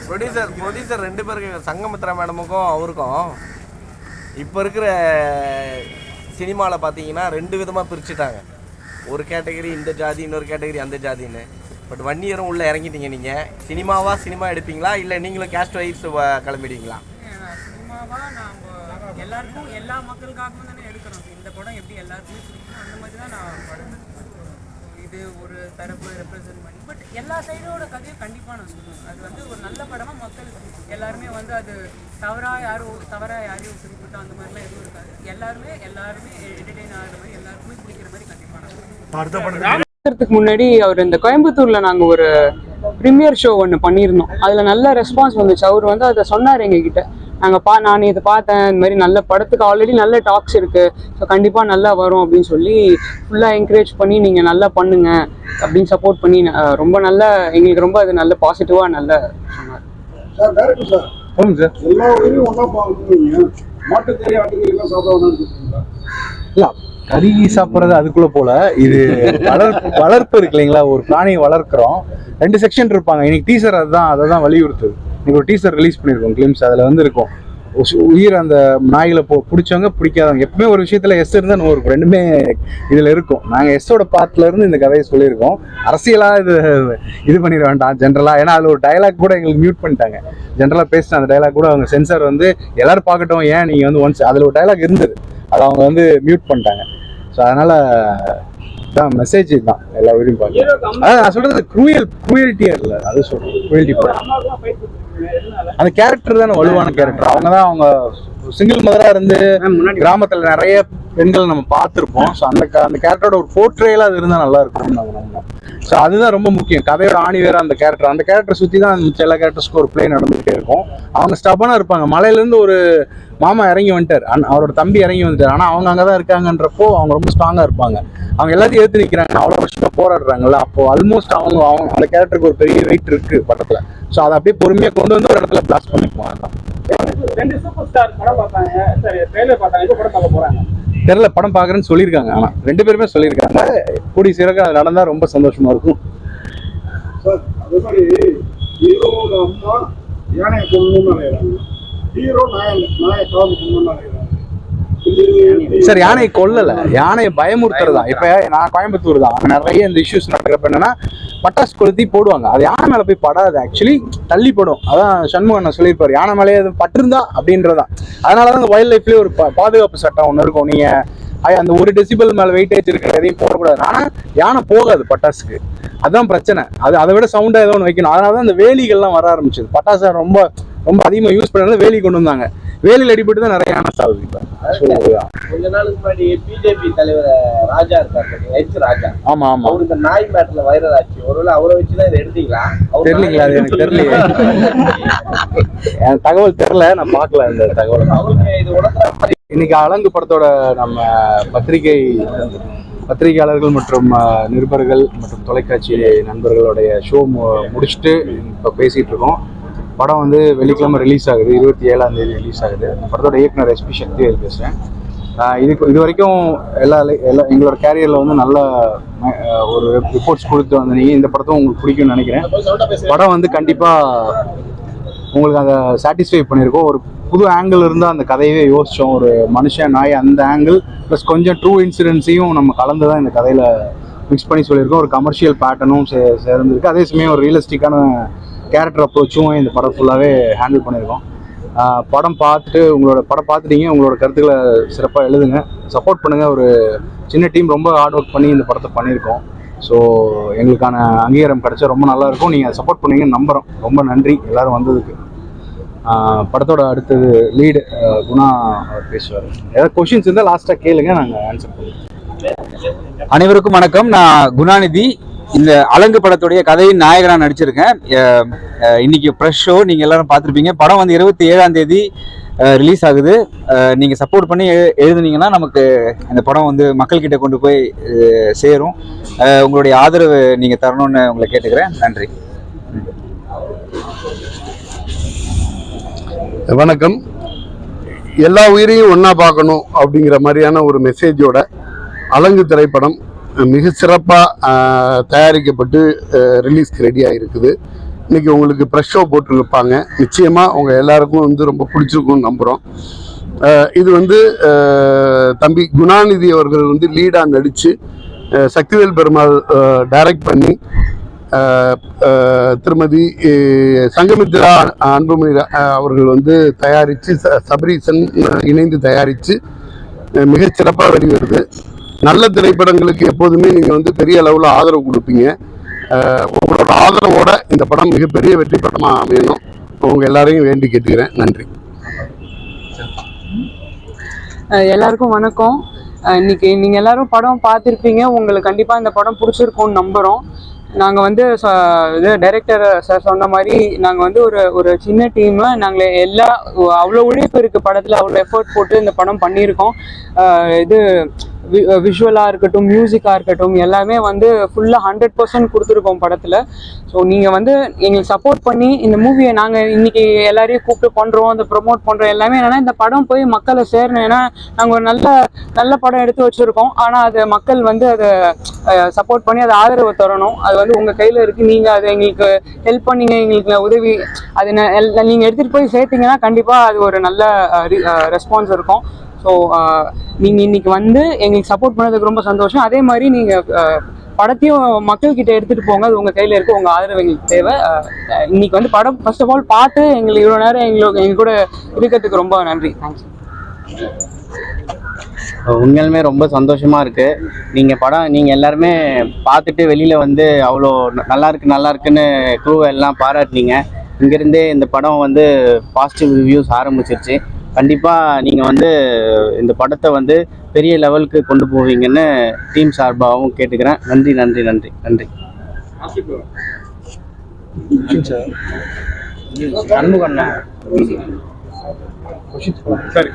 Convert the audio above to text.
Producer 2 பேருக்கு சங்கமித்ரா மேடமுக்கும் அவருக்கும் இப்போ இருக்கிற சினிமாவில் பார்த்தீங்கன்னா 2 விதமாக பிரிச்சுட்டாங்க. ஒரு கேட்டகரி இந்த ஜாதி, இன்னொரு கேட்டகரி அந்த ஜாதின்னு. பட் 1 இயரும் உள்ளே இறங்கிட்டீங்க. நீங்கள் சினிமா எடுப்பீங்களா இல்லை நீங்களும் கேஸ்ட் வைஸ் கிளம்பிடுவீங்களா? சினிமாவாக நாம் எல்லாருக்கும் எல்லா மக்களுக்காகவும் தானே எடுக்கிறோம். இந்த படம் எப்படி எல்லாருக்குமே பிடிக்கும் அந்த மாதிரி தான் நான் படம். இது ஒரு தரப்பு ரெப்ரசன்ட் பண்ணி பட் எல்லா சைடோட கதையும் கண்டிப்பாக நான் சொல்லுவேன். அது வந்து ஒரு நல்ல படமாக மக்கள் எல்லாருமே வந்து அது தவறாக யாரையும் குறிப்பிட்டோம் அந்த மாதிரிலாம் எதுவும் இருக்காது. எல்லாருமே என்டர்டெயின் ஆகிற மாதிரி எல்லாருக்குமே பிடிக்கிற மாதிரி கண்டிப்பாக நான் முன்னாடி அவர் இந்த கோயம்புத்தூர்ல நாங்க ஒரு ப்ரீமியர் ஷோ ஒன்று பண்ணியிருந்தோம். அதுல நல்ல ரெஸ்பான்ஸ் வந்துச்சு. அவர் வந்து அதை சொன்னார் எங்ககிட்ட. நான் இதை பார்த்தேன், இந்த மாதிரி நல்ல படத்துக்கு ஆல்ரெடி நல்ல டாக்ஸ் இருக்கு, ஸோ கண்டிப்பா நல்லா வரும் அப்படின்னு சொல்லி ஃபுல்லா என்கரேஜ் பண்ணி நீங்க நல்லா பண்ணுங்க அப்படின்னு சப்போர்ட் பண்ணி ரொம்ப நல்ல எங்களுக்கு ரொம்ப அது நல்ல பாசிட்டிவா நல்ல சொன்னார். கறி சாப்பிட்றது அதுக்குள்ள போல இது வளர்ப்பு இருக்கு இல்லைங்களா? ஒரு பிராணியை வளர்க்குறோம். 2 செக்ஷன் இருப்பாங்க. இன்னைக்கு டீசர் அதை தான் வலியுறுத்துது. இன்னைக்கு ஒரு டீசர் ரிலீஸ் பண்ணியிருக்கோம், கிளிம்ஸ். அதில் வந்து இருக்கும் உயிர் அந்த நாய்களை பிடிச்சவங்க பிடிக்காதவங்க. எப்பவுமே ஒரு விஷயத்துல எஸ் இருந்தா நோ இருக்கும். 2மே இதுல இருக்கும். நாங்கள் எஸ்ஸோட பார்ட்ல இருந்து இந்த கதையை சொல்லியிருக்கோம். அரசியலா இது பண்ணிட வேண்டாம் ஜென்ரலா. ஏன்னா அதுல ஒரு டைலாக் கூட எங்களுக்கு மியூட் பண்ணிட்டாங்க. ஜென்ரலா பேசின அந்த டைலாக் கூட அவங்க சென்சார் வந்து எல்லாரும் பார்க்கட்டும், ஏன் நீங்க வந்து ஒன்ஸ் அதுல ஒரு டைலாக் இருந்தது, அதை அவங்க வந்து மியூட் பண்ணிட்டாங்க. ஸோ அதனால தான் மெசேஜ் தான் எல்லா வீடியும் பார்க்கலாம். அதான் நான் சொல்றது குரூயல்ட்டியா இல்லை, அது சொல்றேன். குரூயல்ட்டி அந்த கேரக்டர் தானே வலுவான கேரக்டர். அவங்க சிங்கிள் மதரா இருந்து கிராமத்துல நிறைய பெண்கள் நம்ம பார்த்துருப்போம். ஸோ அந்த கேரக்டரோட ஒரு போர்ட்ரேல அது இருந்தால் நல்லா இருக்கும் நம்ம. ஸோ அதுதான் ரொம்ப முக்கியம். கதையோட ஆணி வேற அந்த கேரக்டர் சுற்றி தான் எல்லா கேரக்டர்ஸ்க்கும் ஒரு பிளே நடந்துகிட்டே இருக்கும். அவங்க ஸ்டபனா இருப்பாங்க. மலையிலேருந்து ஒரு மாமா இறங்கி வந்துட்டார், அவரோட தம்பி இறங்கி வந்துட்டார். ஆனால் அவங்க அங்கே தான் இருக்காங்கன்றப்போ அவங்க ரொம்ப ஸ்ட்ராங்காக இருப்பாங்க. அவங்க எல்லாத்தையும் எடுத்து நிற்கிறாங்க, அவ்வளோ வருஷமாக போராடுறாங்கல்ல. அப்போ ஆல்மோஸ்ட் அவங்க அந்த கேரக்டருக்கு ஒரு பெரிய வெயிட் இருக்கு படத்தில். ஸோ அதை அப்படியே பொறுமையாக கொண்டு வந்து ஒரு இடத்துல பிளாஸ் பண்ணிக்குவாங்க. தெரியல, படம் பார்க்குறேன்னு சொல்லியிருக்காங்க. ஆனால் 2 பேருமே சொல்லியிருக்காங்க. கூடி சீரக அது நடந்தால் ரொம்ப சந்தோஷமா இருக்கும். சார் யானையை கொல்லல, யானையை பயமுறுத்துறதா. இப்ப நான் கோயம்புத்தூர் தான், நிறைய இந்த இஷ்யூஸ் நடக்கிறப்ப என்னன்னா பட்டாசு கொளுத்தி போடுவாங்க. அது யானை மேல போய் படாது, ஆக்சுவலி தள்ளி படும். அதான் சண்முகன் சொல்லியிருப்பாரு, யானை மேலே அது பட்டிருந்தா அப்படின்றதான். அதனாலதான் இந்த வைல்ட் லைஃப்லயே ஒரு பாதுகாப்பு சட்டம் ஒன்று இருக்கும். நீங்க அந்த 1 டெசிபல் மேல வெயிட்டேஜ் இருக்கிற எதையும் போடக்கூடாது. ஆனா யானை போகாது பட்டாசுக்கு, அதுதான் பிரச்சனை. அதை விட சவுண்டா ஏதோ ஒன்று வைக்கணும். அதனாலதான் இந்த வேலிகள்லாம் வர ஆரம்பிச்சது. பட்டாசு ரொம்ப ரொம்ப அதிகமாக யூஸ் பண்ணாலும் வேலி கொண்டு வந்தாங்க. வேலியில் அடிபட்டு தான் நிறைய யானை சாகுது. கொஞ்ச நாளுக்கு முன்னாடி பிஜேபி தலைவர் ராஜா இருக்காரு, ராஜா. ஆமா ஆமா, அவரு இந்த நாய் மேட்டர்ல வைரல் ஆச்சு. ஒருவேளை அவரை வச்சுதான் இதை எடுத்தீங்களா? தெரியலீங்களா? அது எனக்கு தெரியல, எனக்கு தகவல் தெரியல, நான் பார்க்கல இந்த தகவல். அவருக்கு இது உணர்ந்த இன்னைக்கு அலங்கு படத்தோட நம்ம பத்திரிகையாளர்கள் மற்றும் நிருபர்கள் மற்றும் தொலைக்காட்சி நண்பர்களுடைய ஷோ முடிச்சுட்டு இப்போ பேசிட்டு இருக்கோம். படம் வந்து வெள்ளிக்கிழமை ரிலீஸ் ஆகுது, 27ஆம் தேதி ரிலீஸ் ஆகுது. படத்தோட இயக்குனர் SP சக்திவேல் பேசுகிறேன். இது வரைக்கும் எங்களோட கேரியரில் வந்து நல்ல ஒரு ரிப்போர்ட்ஸ் கொடுத்து வந்தீங்க. இந்த படத்தும் உங்களுக்கு பிடிக்கும்னு நினைக்கிறேன். படம் வந்து கண்டிப்பாக உங்களுக்கு அதை சாட்டிஸ்ஃபை பண்ணியிருக்கோம். ஒரு புது ஆங்கிள் இருந்தால் அந்த கதையவே யோசித்தோம். ஒரு மனுஷன் நாய் அந்த ஆங்கிள் ப்ளஸ் கொஞ்சம் ட்ரூ இன்சிடென்ட்ஸையும் நம்ம கலந்து தான் இந்த கதையில் மிக்ஸ் பண்ணி சொல்லியிருக்கோம். ஒரு கமர்ஷியல் பேட்டர்னும் சேர்ந்துருக்கு. அதே சமயம் ஒரு ரியலிஸ்டிக்கான கேரக்டர் அப்ரோச்சும் இந்த படம் ஃபுல்லாகவே ஹேண்டில் பண்ணியிருக்கோம். படம் பார்த்துட்டீங்க, உங்களோட கருத்துக்களை சிறப்பாக எழுதுங்க, சப்போர்ட் பண்ணுங்கள். ஒரு சின்ன டீம் ரொம்ப ஹார்ட் ஒர்க் பண்ணி இந்த படத்தை பண்ணியிருக்கோம். ஸோ எங்களுக்கான அங்கீகாரம் கிடைச்சா ரொம்ப நல்லாயிருக்கும். நீங்கள் சப்போர்ட் பண்ணீங்கன்னு நம்புகிறோம். ரொம்ப நன்றி எல்லோரும் வந்ததுக்கு. படத்தோட அடுத்தது லீடு குணா பேசுவார். ஏதாவது கொஷின்ஸ் இருந்தால் லாஸ்ட்டாக கேளுங்க, நாங்கள் ஆன்சர் பண்ணுவோம். அனைவருக்கும் வணக்கம். நான் குணாநிதி. இந்த அலங்கு படத்துடைய கதையின் நாயகனாக நடிச்சிருக்கேன். இன்னைக்கு ஃப்ரெஷ் ஷோ நீங்கள் எல்லாரும் பார்த்துருப்பீங்க. படம் வந்து 27ஆம் தேதி ரிலீஸ் ஆகுது. நீங்கள் சப்போர்ட் பண்ணி எழுதுனீங்கன்னா நமக்கு இந்த படம் வந்து மக்கள்கிட்ட கொண்டு போய் சேரும். உங்களுடைய ஆதரவு நீங்கள் தரணும்னு உங்களை கேட்டுக்கிறேன். நன்றி. வணக்கம். எல்லா உயிரையும் ஒன்றா பார்க்கணும் அப்படிங்கிற மாதிரியான ஒரு மெசேஜோட அலங்கு திரைப்படம் மிக சிறப்பாக தயாரிக்கப்பட்டு ரிலீஸ்க்கு ரெடியாக இருக்குது. இன்னைக்கு உங்களுக்கு ப்ரெஷ் ஷோ போட்டிருப்பாங்க. நிச்சயமாக உங்கள் எல்லாருக்கும் வந்து ரொம்ப பிடிச்சிருக்கும்னு நம்புகிறோம். இது வந்து தம்பி குணாநிதி அவர்கள் வந்து லீடாக நடித்து சக்திவேல் பெருமாள் டைரக்ட் பண்ணி திருமதி சங்கமித்ரா அன்புமணி அவர்கள் வந்து தயாரித்து சபரீசன் இணைந்து தயாரித்து மிகச்சிறப்பாக வெளிவருது. நல்ல திரைப்படங்களுக்கு எப்போதுமே நீங்கள் வந்து பெரிய அளவில் ஆதரவு கொடுப்பீங்க. உங்களோட ஆதரவோட இந்த படம் மிகப்பெரிய வெற்றி படமாக அமையணும். உங்கள் எல்லாரையும் வேண்டி கேட்டுக்கிறேன். நன்றி. எல்லாருக்கும் வணக்கம். இன்னைக்கு நீங்கள் எல்லாரும் படம் பார்த்துருப்பீங்க. உங்களுக்கு கண்டிப்பாக இந்த படம் பிடிச்சிருக்கும்னு நம்புகிறோம். நாங்கள் வந்து இது டைரக்டர் சார் சொன்ன மாதிரி நாங்கள் வந்து ஒரு சின்ன டீமு. நாங்கள் அவ்வளோ உழைப்பு இருக்குது படத்தில், அவ்வளோ எஃபர்ட் போட்டு இந்த படம் பண்ணியிருக்கோம். இது விஷுவலாக இருக்கட்டும், மியூசிக்காக இருக்கட்டும், எல்லாமே வந்து ஃபுல்லாக 100% கொடுத்துருக்கோம் படத்தில். ஸோ நீங்கள் வந்து எங்களுக்கு சப்போர்ட் பண்ணி இந்த மூவியை நாங்கள் இன்றைக்கி எல்லாரையும் கூப்பிட்டு பண்ணுறோம், அந்த ப்ரொமோட் பண்ணுறோம். எல்லாமே என்னென்னா இந்த படம் போய் மக்களை சேரணும். ஏன்னா நாங்கள் ஒரு நல்ல படம் எடுத்து வச்சுருக்கோம். ஆனால் அது மக்கள் வந்து அதை சப்போர்ட் பண்ணி அதை ஆதரவு தரணும். அது வந்து உங்கள் கையில் இருக்குது. நீங்கள் அதை எங்களுக்கு ஹெல்ப் பண்ணிங்க, எங்களுக்கு உதவி அது நீங்கள் எடுத்துகிட்டு போய் சேர்த்திங்கன்னா கண்டிப்பாக அது ஒரு நல்ல ரெஸ்பான்ஸ் இருக்கும். ஸோ நீங்கள் இன்றைக்கி வந்து எங்களுக்கு சப்போர்ட் பண்ணதுக்கு ரொம்ப சந்தோஷம். அதே மாதிரி நீங்கள் படத்தையும் மக்கள்கிட்ட எடுத்துகிட்டு போங்க. அது உங்கள் கையில் இருக்குது. உங்கள் ஆதரவு எங்களுக்கு தேவை. இன்றைக்கி வந்து படம் ஃபர்ஸ்ட் ஆஃப் ஆல் பார்த்து எங்களுக்கு இவ்வளோ நேரம் எங்கள் கூட இருக்கிறதுக்கு ரொம்ப நன்றி. தேங்க்ஸ். உண்மையாலுமே ரொம்ப சந்தோஷமாக இருக்குது. நீங்கள் எல்லாருமே பார்த்துட்டு வெளியில் வந்து அவ்வளோ நல்லா இருக்குன்னு க்ரூவை எல்லாம் பாராட்டினீங்க. இங்கேருந்தே இந்த படம் வந்து பாசிட்டிவ் ரிவ்யூஸ் ஆரம்பிச்சிருச்சு. கண்டிப்பாக நீங்கள் வந்து இந்த படத்தை வந்து பெரிய லெவலுக்கு கொண்டு போவீங்கன்னு டீம் சார்பாகவும் கேட்டுக்கிறேன். நன்றி நன்றி நன்றி நன்றி. சரி,